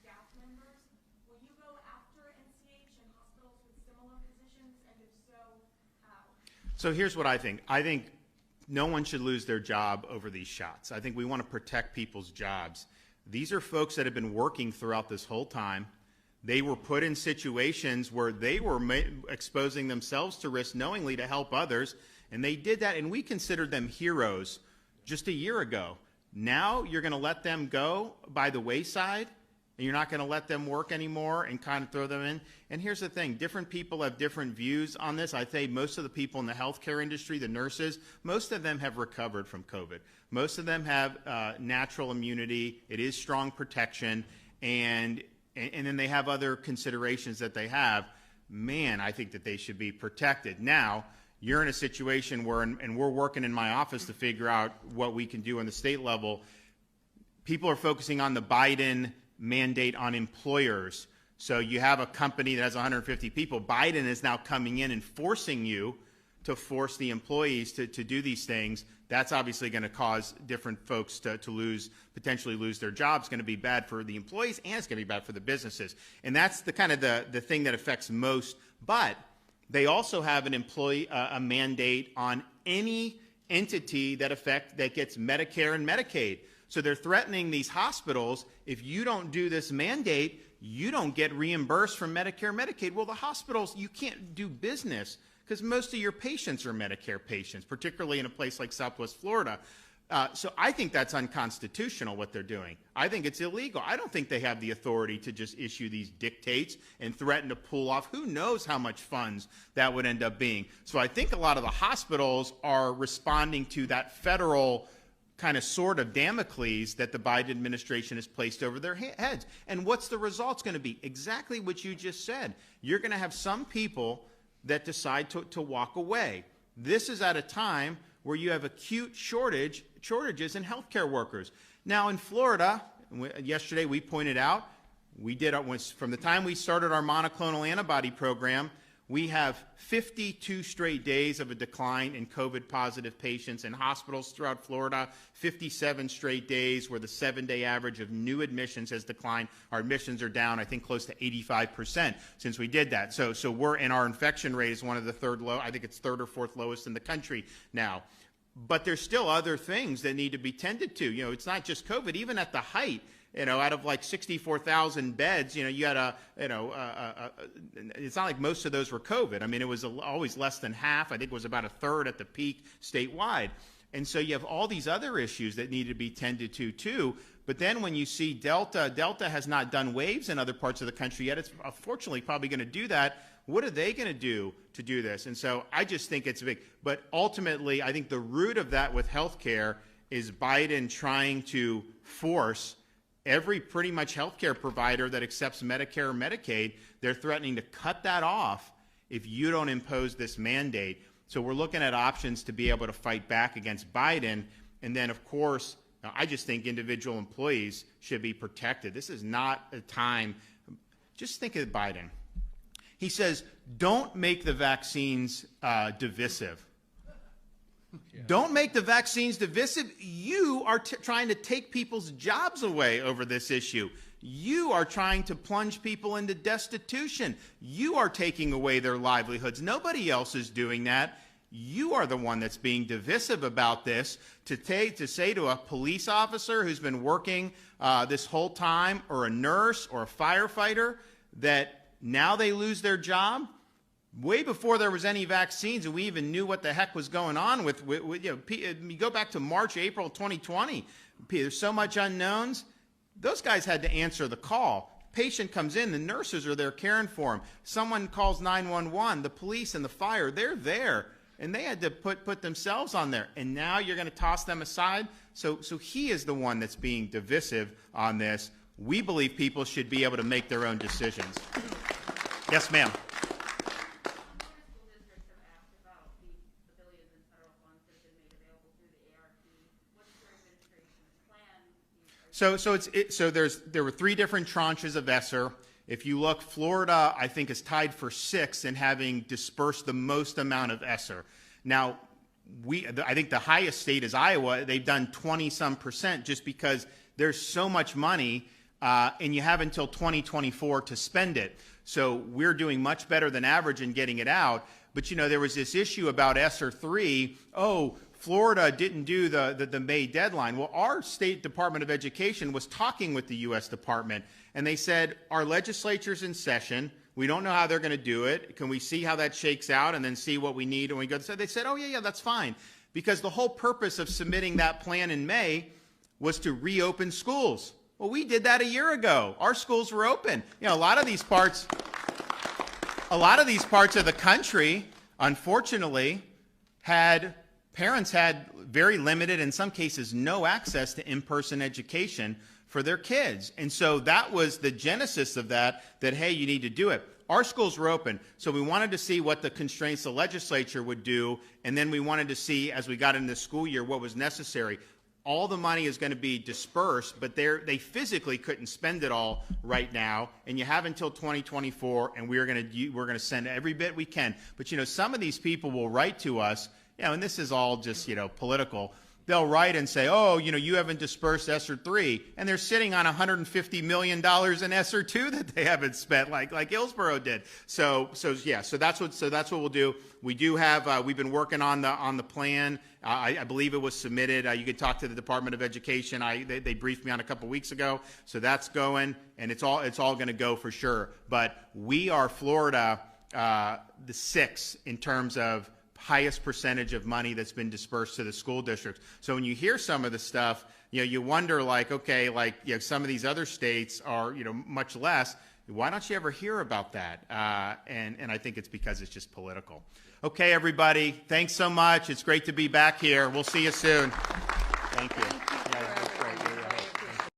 staff members. Will you go after NCH and hospitals with similar positions, and if so, how? So here's what I think. I think no one should lose their job over these shots. I think we want to protect people's jobs. These are folks that have been working throughout this whole time. They were put in situations where they were exposing themselves to risk knowingly to help others, and they did that, and we considered them heroes just a year ago. Now you're going to let them go by the wayside, and you're not going to let them work anymore and kind of throw them in. And here's the thing. Different people have different views on this. I think most of the people in the healthcare industry, the nurses, most of them have recovered from COVID. Most of them have natural immunity. It is strong protection. And then they have other considerations that they have. Man, I think that they should be protected. Now, you're in a situation where, and we're working in my office to figure out what we can do on the state level. People are focusing on the Biden mandate on employers. So you have a company that has 150 people. Biden is now coming in and forcing you to force the employees to do these things. That's obviously going to cause different folks to potentially lose their jobs. It's going to be bad for the employees, and it's going to be bad for the businesses. And that's the kind of the thing that affects most. But they also have a mandate on any entity that gets Medicare and Medicaid. So they're threatening these hospitals. If you don't do this mandate, you don't get reimbursed from Medicare and Medicaid. Well, the hospitals, you can't do business because most of your patients are Medicare patients, particularly in a place like Southwest Florida. So I think that's unconstitutional what they're doing. I think it's illegal. I don't think they have the authority to just issue these dictates and threaten to pull off. Who knows how much funds that would end up being. So I think a lot of the hospitals are responding to that federal kind of sword of Damocles that the Biden administration has placed over their heads. And what's the results going to be? Exactly what you just said. You're going to have some people that decide to walk away. This is at a time where you have acute shortages in healthcare workers. Now in Florida, yesterday we pointed out, from the time we started our monoclonal antibody program, we have 52 straight days of a decline in COVID-positive patients in hospitals throughout Florida, 57 straight days where the 7-day average of new admissions has declined. Our admissions are down, I think, close to 85% since we did that. So our infection rate is one of the third or fourth lowest in the country now. But there's still other things that need to be tended to. It's not just COVID. Even at the height, out of like 64,000 beds, you had it's not like most of those were COVID. I mean, it was always less than half. I think it was about a third at the peak statewide. And so you have all these other issues that need to be tended to too. But then when you see Delta has not done waves in other parts of the country yet. It's unfortunately probably going to do that. What are they going to do this? And so I just think it's big. But ultimately, I think the root of that with healthcare is Biden trying to force every pretty much healthcare provider that accepts Medicare or Medicaid. They're threatening to cut that off if you don't impose this mandate. So we're looking at options to be able to fight back against Biden. And then, of course, I just think individual employees should be protected. This is not a time. Just think of Biden. He says, don't make the vaccines divisive. Yeah. Don't make the vaccines divisive. You are trying to take people's jobs away over this issue. You are trying to plunge people into destitution. You are taking away their livelihoods. Nobody else is doing that. You are the one that's being divisive about this. To say to a police officer who's been working this whole time, or a nurse or a firefighter, that now they lose their job, way before there was any vaccines and we even knew what the heck was going on with you go back to March, April 2020, there's so much unknowns. Those guys had to answer the call. Patient comes in, the nurses are there caring for him. Someone calls 911, the police and the fire, they're there. And they had to put themselves on there. And now you're going to toss them aside? So he is the one that's being divisive on this. We believe people should be able to make their own decisions. Yes, ma'am. There were 3 different tranches of ESSER. If you look, Florida, I think, is tied for 6th in having dispersed the most amount of ESSER. Now, I think the highest state is Iowa. They've done 20-some% just because there's so much money and you have until 2024 to spend it. So we're doing much better than average in getting it out. But, you know, there was this issue about ESSER 3. Oh, Florida didn't do the May deadline. Well, our State Department of Education was talking with the U.S. Department, and they said, our legislature's in session. We don't know how they're going to do it. Can we see how that shakes out and then see what we need when we go? So they said, oh, yeah, that's fine. Because the whole purpose of submitting that plan in May was to reopen schools. Well, we did that a year ago. Our schools were open. You know, a lot of these parts of the country, unfortunately, parents had very limited, in some cases, no access to in-person education for their kids. And so that was the genesis of that, hey, you need to do it. Our schools were open, so we wanted to see what the constraints the legislature would do, and then we wanted to see, as we got into the school year, what was necessary. All the money is going to be dispersed, but they physically couldn't spend it all right now, and you have until 2024, and we're going to send every bit we can. But, you know, some of these people will write to us, you know, and this is all just, you know, political. They'll write and say, oh, you know, you haven't dispersed ESSER 3, and they're sitting on $150 million in ESSER 2 that they haven't spent, like Hillsborough did. So that's what we'll do. We do have we've been working on the plan. I believe it was submitted. You could talk to the Department of Education. They briefed me on a couple weeks ago, so that's going, and it's all going to go for sure. But we are Florida, the sixth in terms of highest percentage of money that's been dispersed to the school districts. So when you hear some of the stuff, you know, you wonder, like, okay, like, you know, some of these other states are, you know, much less. Why don't you ever hear about that? And I think it's because it's just political. Okay, everybody, thanks so much. It's great to be back here. We'll see you soon. Thank you.